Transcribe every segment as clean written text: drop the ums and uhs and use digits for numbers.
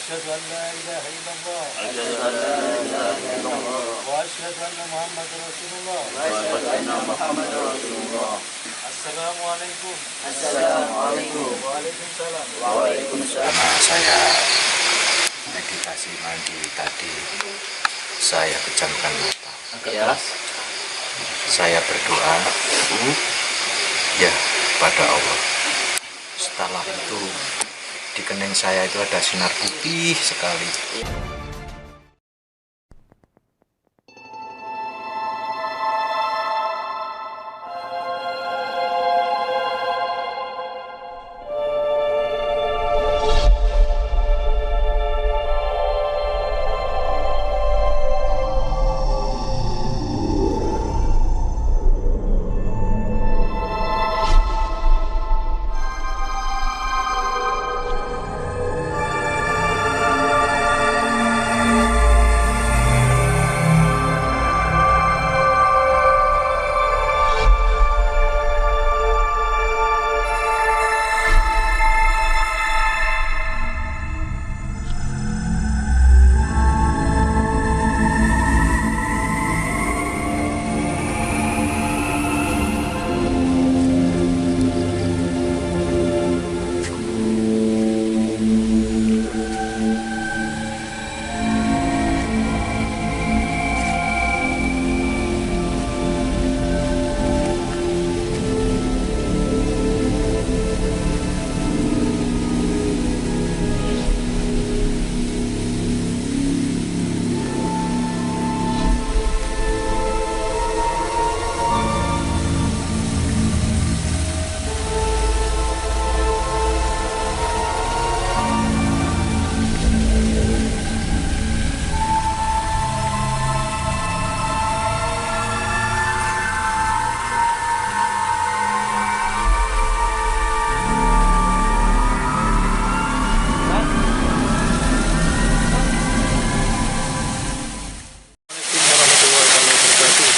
أشهد أن لا إله إلا الله أشهد أن لا إله إلا الله وأشهد أن محمدا رسول الله وأشهد أن محمدا رسول الله. السلام عليكم. Assalamualaikum. Waalaikumsalam. Waalaikumsalam. Saya meditasi mandiri tadi, saya pejamkan mata, Ya. saya berdoa ya pada Allah. Setelah itu di kening saya itu ada sinar putih sekali.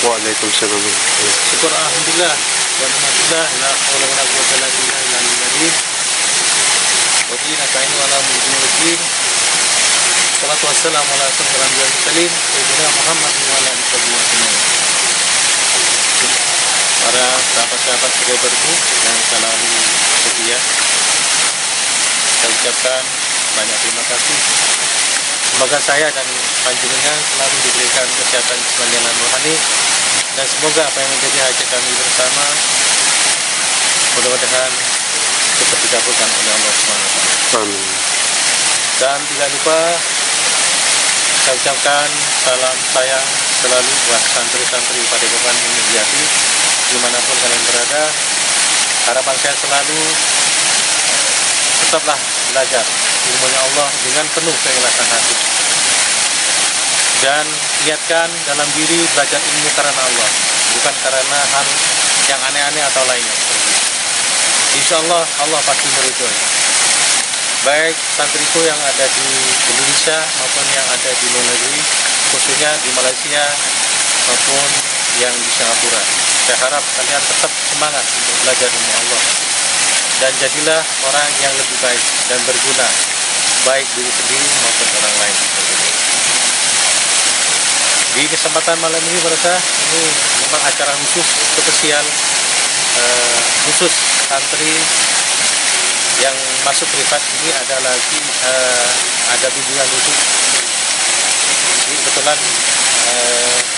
Waalaikumsalam. Syukur alhamdulillah wa alhamdulillah la haula wala quwwata illa billah. Wa bihi nasta'inu ala umuri din. Salatu wassalamu ala asyrofil anbiya'i wal mursalin sayyidina Muhammad wa ala alihi wasallam. Para sahabat-sahabat pejabatku yang selalu setia, saya ucapkan banyak terima kasih. Semoga saya dan panjenengan selalu diberikan kesehatan jasmani dan rohani, dan semoga apa yang menjadi hajat kami bersama mudah-mudahan cepat dikabulkan oleh Allah SWT. Amin. Dan tidak lupa saya ucapkan salam sayang selalu buat santri-santri Padepokan Umi Yati dimanapun kalian berada. Harapan saya selalu tetaplah belajar ilmunya Allah dengan penuh keikhlasan hati, dan niatkan dalam diri belajar ilmu karena Allah, bukan karena hal yang aneh-aneh atau lainnya. Insya Allah Allah pasti meridhoi, baik santriku yang ada di Indonesia maupun yang ada di luar negeri, khususnya di Malaysia maupun yang di Singapura. Saya harap kalian tetap semangat untuk belajar ilmu Allah, dan jadilah orang yang lebih baik dan berguna, baik diri sendiri maupun orang lain. Di kesempatan malam ini berasa ini memang acara khusus spesial, khusus santri yang masuk privat ini ada lagi ada bimbingan khusus. Ini kebetulan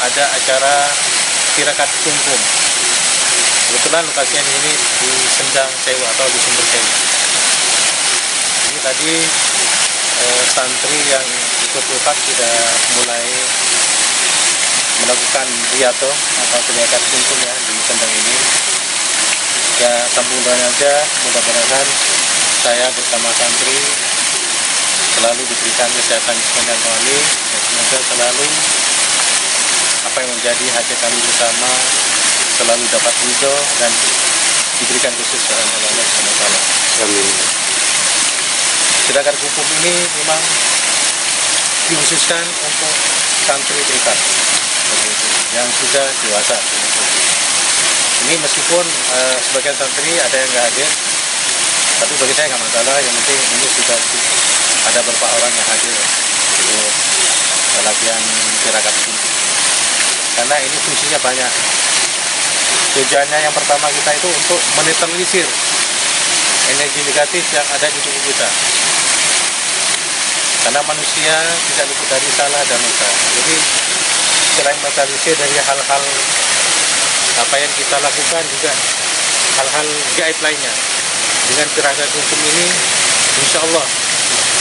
ada acara tirakat kungkum. Kebetulan lokasinya ini di Sendang Sewu atau di Sumber Sewu. Ini tadi santri yang ikut privat sudah mulai melakukan riyato atau tirakat kungkum ya di Sendang ini. Ya sambung doanya aja, mudah-mudahan saya bersama santri selalu diberikan kesehatan jasmani dan rohani, dan semoga selalu apa yang menjadi hajat kami bersama selalu dapat ridho dan diberikan kesusahan oleh Allah SWT. Amin. Sedangkan hukum ini memang dikhususkan untuk santri privat yang sudah dewasa. Ini meskipun sebagian santri ada yang nggak hadir, tapi bagi saya nggak masalah. Yang penting ini sudah ada beberapa orang yang hadir untuk latihan tirakat suntik. Karena ini fungsinya banyak. Tujuannya yang pertama kita itu untuk menetralisir energi negatif yang ada di tubuh kita. Karena manusia tidak luput dari salah dan dosa. Jadi selain menetralisir dari hal-hal apa yang kita lakukan, juga hal-hal gaib lainnya. Dengan tirakat hukum ini, insya Allah,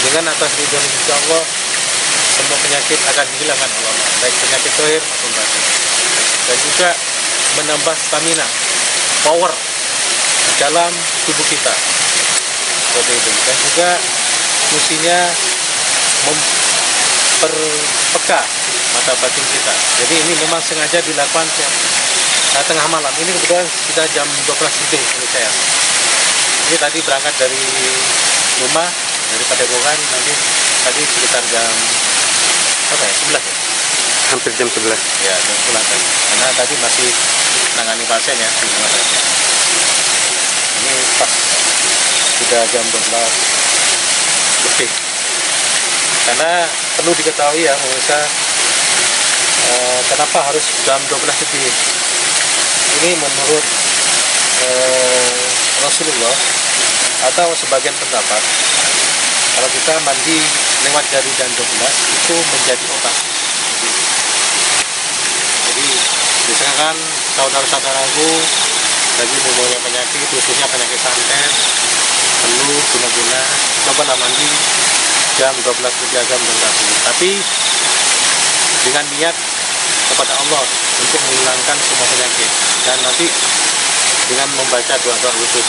dengan atas ridho insya Allah, semua penyakit akan dihilangkan oleh Allah, baik penyakit zahir maupun batin. Dan juga menambah stamina, power di dalam tubuh kita. Seperti itu. Dan juga fungsinya memperpeka mata batin kita. Jadi ini memang sengaja dilakukan tengah malam. Ini kebetulan kita jam 12 lebih menurut saya. Ini tadi berangkat dari rumah, dari Padepokan, nanti tadi sekitar jam 11 ya? Hampir jam 11. Ya, jam 11 tadi. Karena tadi masih nangani pasien ya, di rumah sakit. Ini pas sudah jam 12 lebih. Karena perlu diketahui ya, pemirsa, kenapa harus jam 12 lebih? Ini menurut Rasulullah atau sebagian pendapat, kalau kita mandi lewat dari jam 12 itu menjadi obat. Jadi misalkan saudara-saudaraku lagi mempunyai penyakit, khususnya penyakit santet, perlu guna-guna cobalah mandi jam 12 lebih jam 12. Tapi dengan niat kepada Allah untuk menghilangkan semua penyakit, dan nanti dengan membaca doa-doa khusus.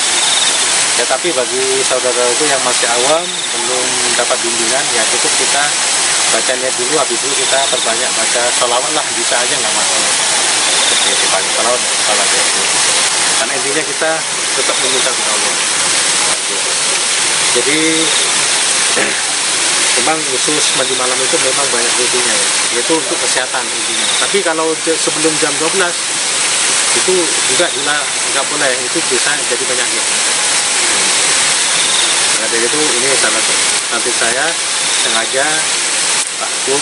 Ya, tapi bagi saudara itu yang masih awam, belum mendapat bimbingan, ya cukup kita baca niat dulu, habis itu kita perbanyak baca sholawat lah, bisa aja nggak masalah. Seperti itu, banyak sholawat ya. Karena intinya kita tetap meminta kepada Allah. Jadi memang khusus mandi malam itu memang banyak fungsinya ya, yaitu untuk kesehatan intinya. Tapi kalau sebelum jam 12 itu juga nggak boleh, itu bisa jadi penyakit. Nah, dari itu ini salah satu. Nanti saya sengaja vakum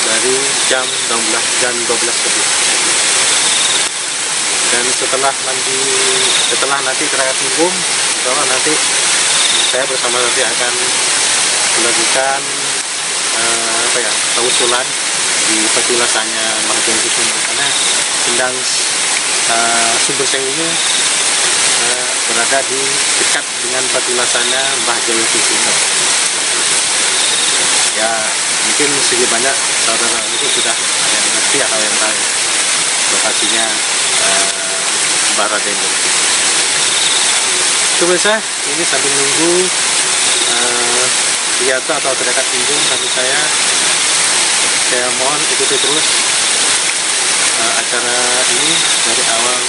dari jam 12 lebih. Dan setelah nanti tirakat hukum, insya nanti saya bersama nanti akan melakukan tawusulan di petilasannya Mahjong Kusumo, karena sedang Sumber Sewu ini berada di dekat dengan petilasannya Mbah Jaya Kusumo. Ya mungkin sedikit banyak saudara itu sudah ada yang ngerti atau yang tahu lokasinya Mbah Raden. Pemirsa, ini sambil nunggu pidato atau tirakat tinjung, tapi saya mohon ikuti terus acara ini dari awal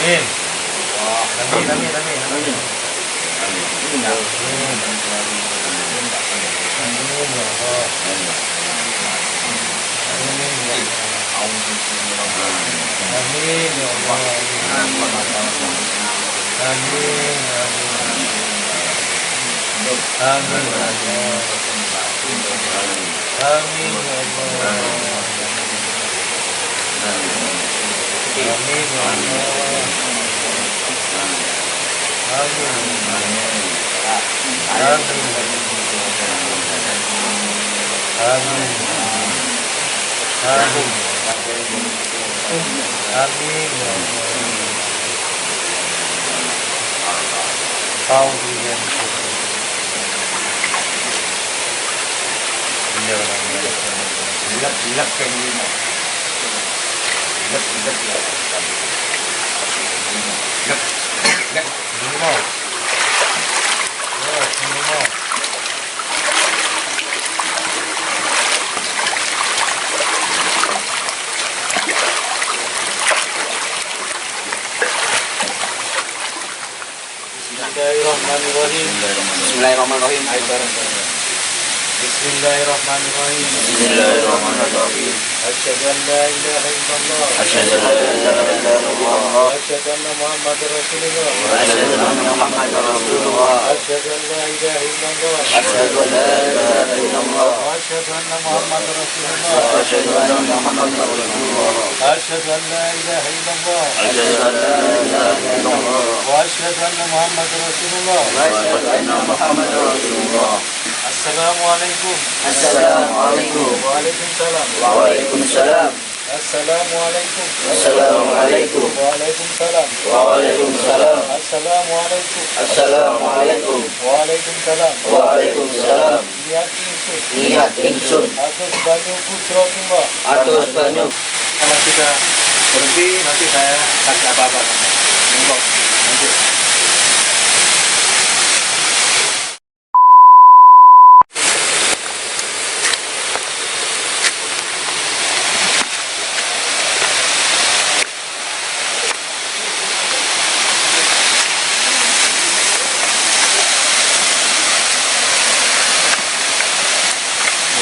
Amin. Amin, amin, amin, amin. Amin ya Allah. Amin. Amin ya Allah. Amin ya Allah. Amin ya Allah. Bismillahirrahmanirrahim. Bismillahirrahmanirrahim. Bismillahirrahmanirrahim. Bismillahirrahmanirrahim. Asyhadu an la ilaha illallah. Asyhadu an la ilaha illallah. Asyhadu anna Muhammadar Rasulullah. Asyhadu anna Muhammadar Rasulullah. Asyhadu an la ilaha illallah. Asyhadu an la ilaha illallah. Asyhadu anna Muhammadar Rasulullah. Asyhadu anna Muhammadar Rasulullah. Asyhadu an la ilaha illallah. Asyhadu an la ilaha illallah. Asyhadu anna Muhammadar Rasulullah. Asyhadu anna Muhammadar Rasulullah. Assalamualaikum. Assalamualaikum. Waalaikumsalam. Waalaikumsalam. Assalamualaikum. Assalamualaikum. Waalaikumsalam. Waalaikumsalam. Assalamualaikum. Assalamualaikum. Waalaikumsalam. Waalaikumsalam. Niat ingsun Niat ingsun atus banyu putra Kimba. atus banyu. Kalau kita berhenti nanti saya kasih apa-apa. Nanti.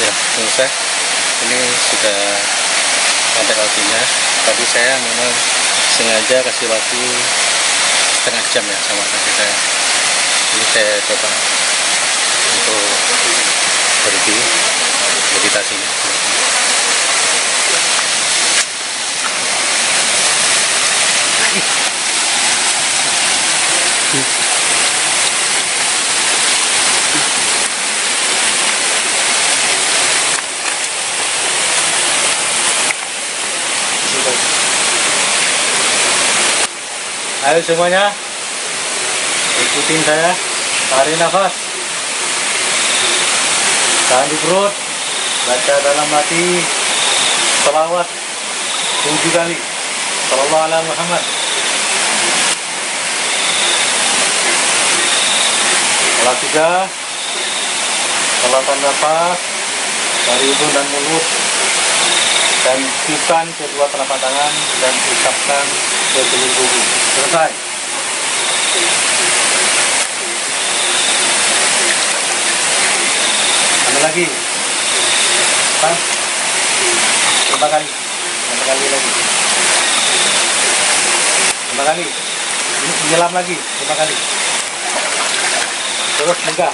Ya, selesai. Ini sudah sampai waktunya. Tadi saya memang sengaja kasih waktu setengah jam ya sama kaki saya. Ini saya coba untuk berhenti meditasinya. Ayo semuanya, ikutin saya. Tarik nafas, tahan di perut, baca dalam hati selawat 7 kali. Sallallahu alaihi Muhammad. Salah 3, salatan nafas dari hidung dan mulut, dan tiupkan kedua telapak tangan dan ucapkan ke seluruh tubuh. Selesai. Ada lagi. Pas. 5 kali. 5 kali lagi. 5 kali. Ini menyelam lagi. 5 kali. Terus megah.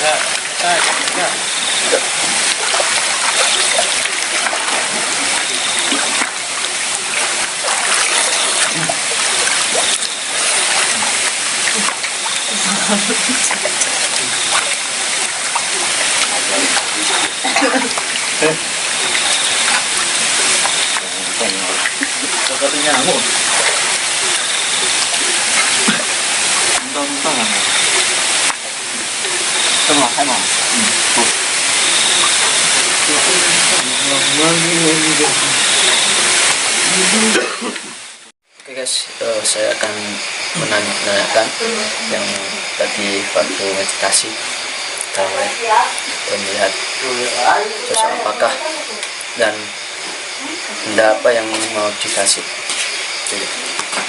Ya, ya. Seperti nyamuk. Entah. Tengah emang. Oke guys, saya akan menanyakan yang tadi waktu meditasi tawaf melihat sosok apakah dan benda apa yang mau dikasih.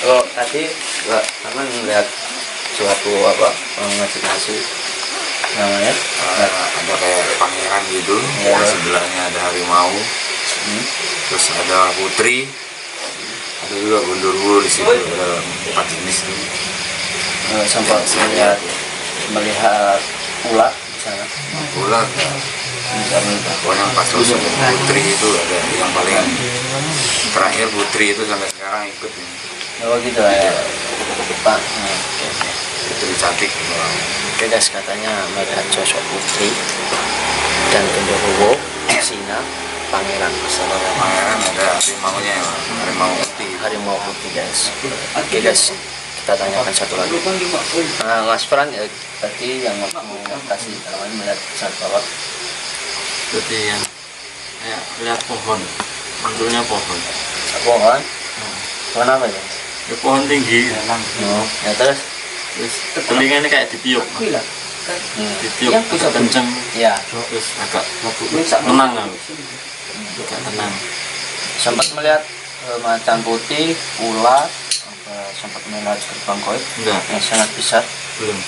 Oh tadi Mbak Aman melihat suatu apa meditasi namanya Ada kayak pangeran gitu, Ya. yang sebelahnya ada harimau, terus ada putri, ada juga gundurwo di situ, ada 4 jenis tuh. sempat melihat ular di sana. Ular, pokoknya pas sosok putri itu ada yang paling terakhir, putri itu sampai sekarang ikut nih. Oh gitu ya Pak. Putri cantik. Oke guys, katanya melihat sosok putri dan genderuwo, singa, pangeran. Pangeran ada harimaunya, harimau putih. Harimau putih guys. Oke guys, kita tanyakan satu lagi. Mas Fran tadi yang mau kasih namanya melihat saat bawah. Seperti yang kayak lihat pohon, munculnya pohon. Pohon? Pohon apa ya? Ya, pohon tinggi, Oh, ya terus? terus telinganya kayak ditiup, ditiup agak kenceng, Ya, terus agak tenang lah, agak tenang. sempat melihat macan putih, ular, sempat melihat gerbang koin Enggak, yang sangat besar. belum.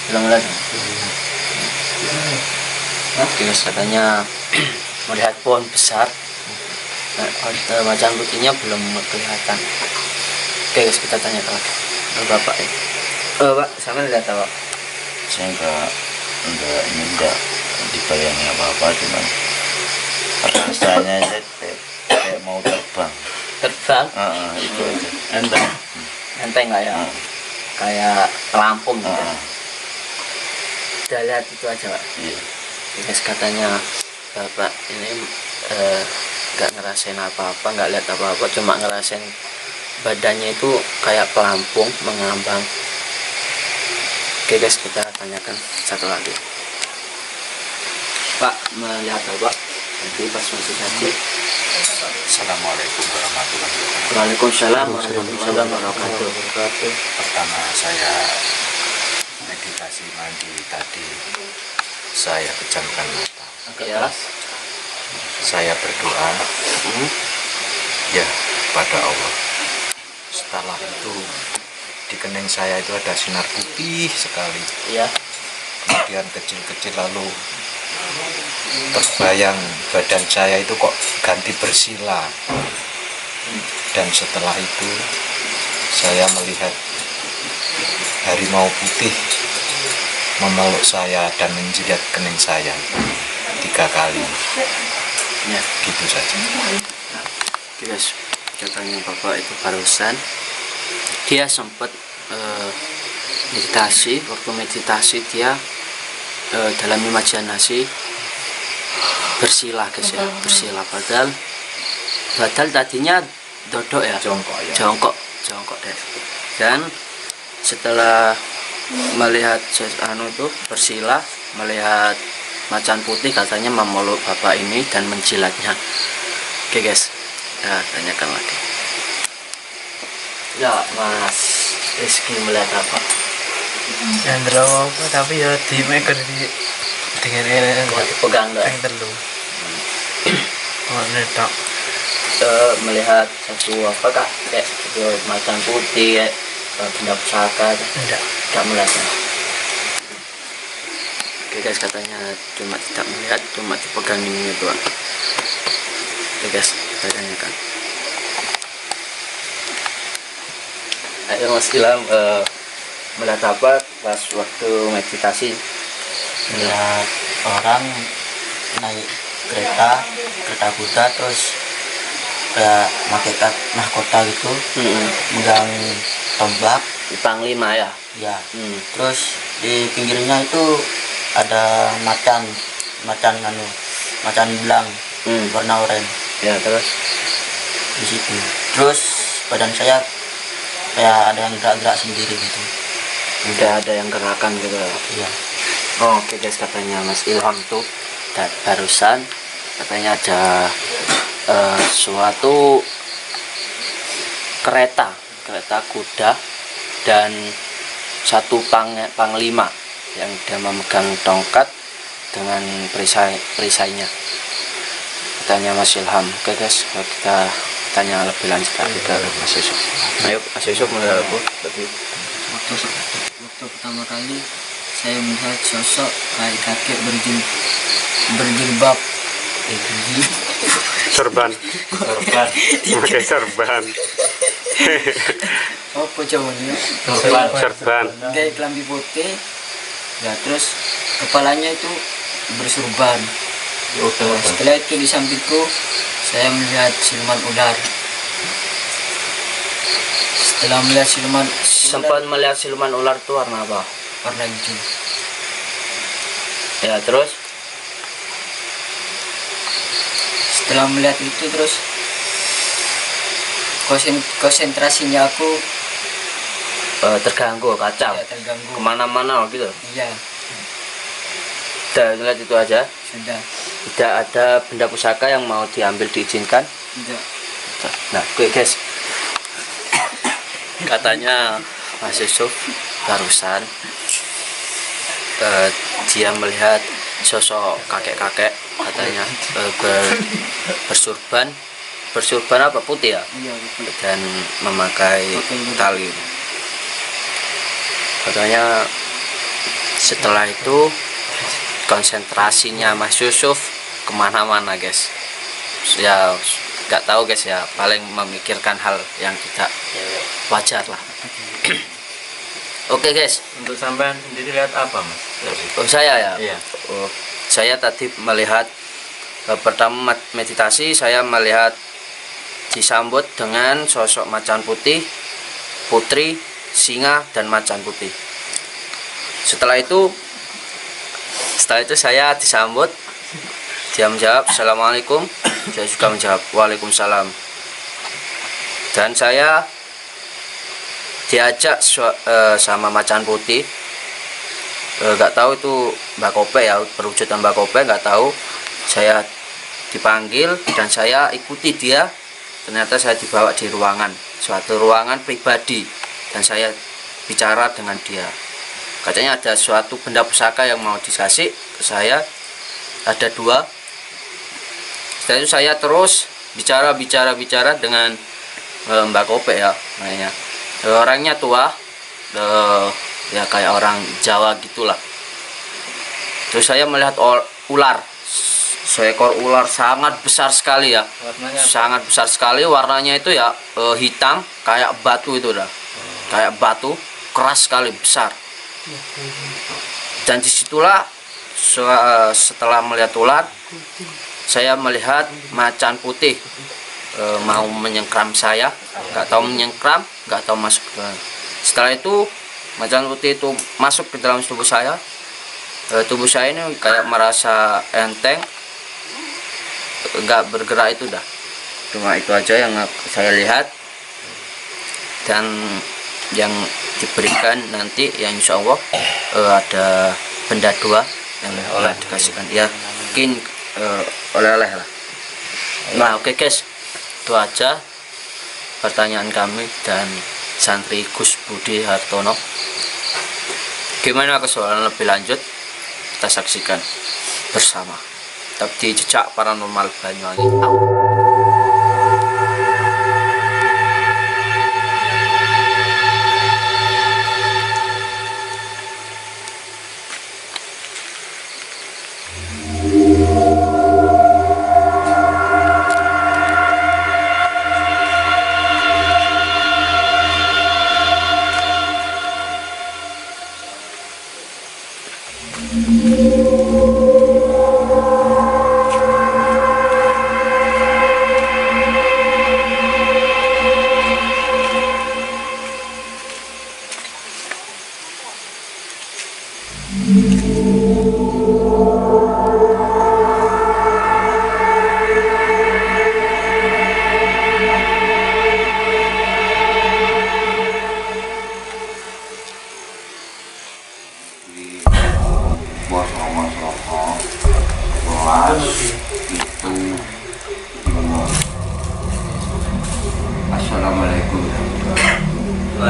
Belum melihat. Oke guys, katanya melihat pohon besar. Macan putihnya belum kelihatan. Oke guys, kita tanya lagi ke bapak ya. Pak, sana lihat apa? Saya enggak dibayangi apa-apa, cuman rasanya aja kayak mau terbang. Terbang? Itu aja. Enteng. Enteng nggak ya? Kayak pelampung gitu. Kita lihat itu aja pak. Iya. Oke guys, katanya bapak ini nggak ngerasain apa-apa, nggak lihat apa-apa, cuma ngerasain badannya itu kayak pelampung mengambang. Oke guys, kita tanyakan satu lagi. Pak, melihat apa? Nanti pas masih tadi. Assalamualaikum warahmatullahi wabarakatuh. Waalaikumsalam warahmatullahi wabarakatuh. Pertama saya meditasi mandiri tadi, saya pejamkan mata, Ya. saya berdoa ya pada Allah. Setelah itu di kening saya itu ada sinar putih sekali, Ya. kemudian kecil-kecil, lalu terbayang badan saya itu kok ganti bersila, dan setelah itu saya melihat harimau putih memeluk saya dan menjilat kening saya 3 kali. Ya. Gitu saja. Oke guys, katanya bapak itu barusan dia sempat meditasi. Waktu meditasi dia dalam imajinasi bersila guys ya, bersila. Padahal tadinya dodok ya, jongkok deh. Dan setelah melihat itu bersila, melihat macan putih, katanya memeluk bapak ini dan menjilatnya. Oke guys, kita tanyakan lagi. Ya Mas Rizky melihat apa? Hendra apa tapi ya di maker di dengan Kok dipegang nggak? yang telu. Oh netok. Melihat satu apa kak? Kayak macan putih, kayak benda pusaka. Enggak. Melihat. Oke guys, katanya cuma tidak melihat, cuma dipegang ini doang. Oke guys, kita tanyakan. Ayo Mas Ilham, melihat apa pas waktu meditasi? Lihat orang naik kereta Buddha, terus kayak pakai mahkota gitu, megang tombak. Panglima ya? Ya. Terus di pinggirnya itu ada macan belang warna oranye Ya terus? di situ. Terus badan saya kayak ada yang gerak-gerak sendiri gitu. Udah ada yang gerakan gitu. Iya. Oh, oke guys, katanya Mas Ilham tuh barusan katanya ada suatu kereta kereta kuda dan satu panglima yang dia memegang tongkat dengan perisainya. Tanya Mas Ilham. Oke guys, kita tanya lebih lanjut lagi ke Mas Yusuf. Ayo Mas Yusuf mulai aku. Waktu pertama kali saya melihat sosok kayak kakek berjilbab. Serban. Pakai serban. Apa jawabannya? Serban. Kayak kelambi putih. Ya terus kepalanya itu bersurban. Nah, setelah itu di sampingku saya melihat siluman ular. Setelah melihat Sempat melihat siluman ular itu warna apa? warna hijau. Ya terus Setelah melihat itu terus konsentrasinya aku terganggu, kacau, ya, terganggu. kemana-mana gitu. Iya, Udah lihat itu aja. sudah. Tidak ada benda pusaka yang mau diambil diizinkan. Tidak. Nah, oke guys. Katanya Mas Yusuf barusan dia melihat sosok kakek-kakek katanya bersurban apa putih ya, Iya, betul. dan memakai tali. Katanya setelah itu konsentrasinya Mas Yusuf kemana-mana guys. Ya nggak tahu guys ya, paling memikirkan hal yang tidak wajar lah. Oke guys, Untuk sampean sendiri lihat apa Mas? oh, saya ya. Iya. Oh, saya tadi melihat pertama meditasi, saya melihat disambut dengan sosok macan putih, putri, singa, dan macan putih. Setelah itu saya disambut, dia menjawab Assalamualaikum, saya juga menjawab Waalaikumsalam, dan saya diajak sama macan putih. Nggak tahu itu Mbak Kope ya, perwujudan Mbak Kope, nggak tahu. Saya dipanggil dan saya ikuti dia. Ternyata saya dibawa di ruangan, suatu ruangan pribadi, dan saya bicara dengan dia. Katanya ada suatu benda pusaka yang mau dikasih ke saya, ada 2. Setelah itu saya terus bicara dengan Mbak Kope ya namanya. Orangnya tua, ya kayak orang Jawa gitulah. Terus saya melihat ular, seekor ular sangat besar sekali ya, sangat besar sekali. Warnanya itu ya hitam kayak batu itu dah, kayak batu, keras sekali, besar. Dan disitulah setelah melihat ular, saya melihat macan putih mau menyengkram saya, nggak tahu menyengkram, nggak tahu masuk ke. Setelah itu macan putih itu masuk ke dalam tubuh saya. Tubuh saya ini kayak merasa enteng, nggak bergerak itu dah. Cuma itu aja yang saya lihat, dan yang diberikan nanti yang insya Allah ada benda 2 yang oleh dikasihkan ya, mungkin oleh-oleh lah. Nah oke guys, itu aja pertanyaan kami dan santri Gus Budi Hartono. Gimana kesoalan lebih lanjut kita saksikan bersama tetap di Jejak Paranormal Banyuwangi.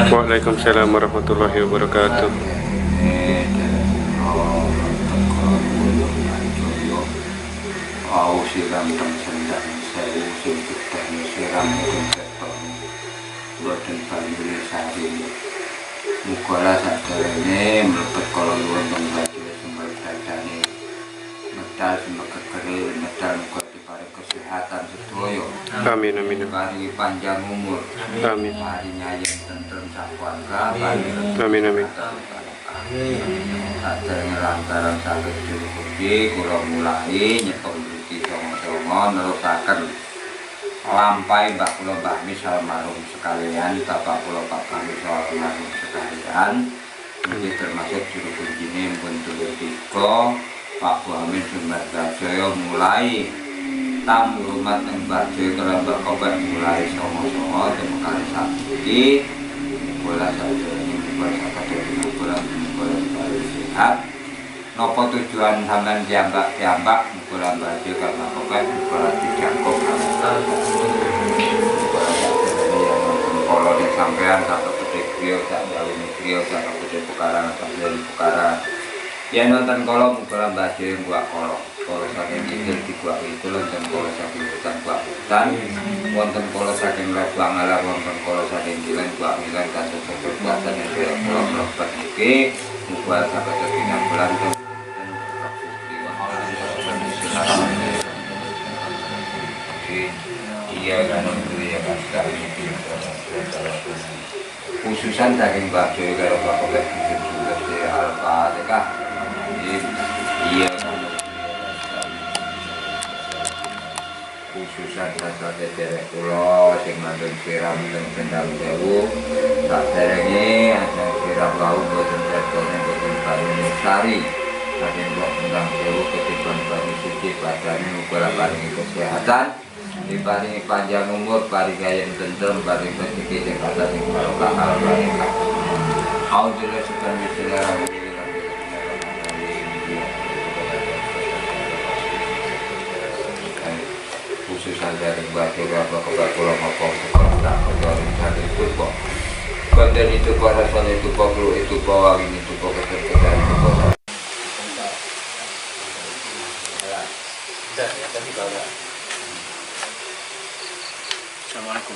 Waalaikumsalam warahmatullahi wabarakatuh. Au siram dan sendang sewu sujud dan siram ketong boten panduli sari mukola sadarene mlebet kala luwih pembaca sumber dadane medal semoga kekeri medal muga diparing kesehatan sedaya Amin amin paringi panjang umur amin paringi ayem tentrem sakeluarga paringi amin amin. Sadarene lantaran saged diuji kula mulai nyetok mriki songo-songo nerusaken lampahi mbah kula Mbah Mis almarhum sekalian, bapak kula Pak Kamis almarhum sekalian. Ini termasuk juru kunjine pun dulur tiga Pak Buamin Sumber Jaya mulai tamu rumah yang Bajai kalau Mbak Kobar mulai songo-songo kali sakit bola saja ini bola saja ini bola sehat nopo tujuan sampean tiambak bola Bajai karena Kobar bola dijangkau kalau di sampean satu petik beliau tak jauh beliau satu petik pukaran ya nonton kolom bola Bajai buat kolom kalau saking kecil di gua itu wonten kalau saking hutan gua hutan wonten kalau saking lubang alam wonten kalau saking jalan gua milan kantor kekuatan yang dia kalau melebat iki buat sampai sekian bulan tuh iya kan itu ya kan sekali khususan saking Bajai kalau bapak sudah di Al-Fatihah iya khususan sate derek kula sing mandun siram teng Kendal Sewu sak derenge ada siram wau boten tretone boten banyu sari saking kok Kendal Sewu ketiban banyu suci badane muga paringi kesehatan diparingi panjang umur paringi ayem tentrem paringi rezeki sing kata sing barokah barokah alhamdulillah subhan bismillah khususan dari batu apa kebat pulau maupun sekolah tak kecuali dari itu kok konten itu rasanya itu perlu itu bawang ini itu keterkaitan itu Assalamualaikum.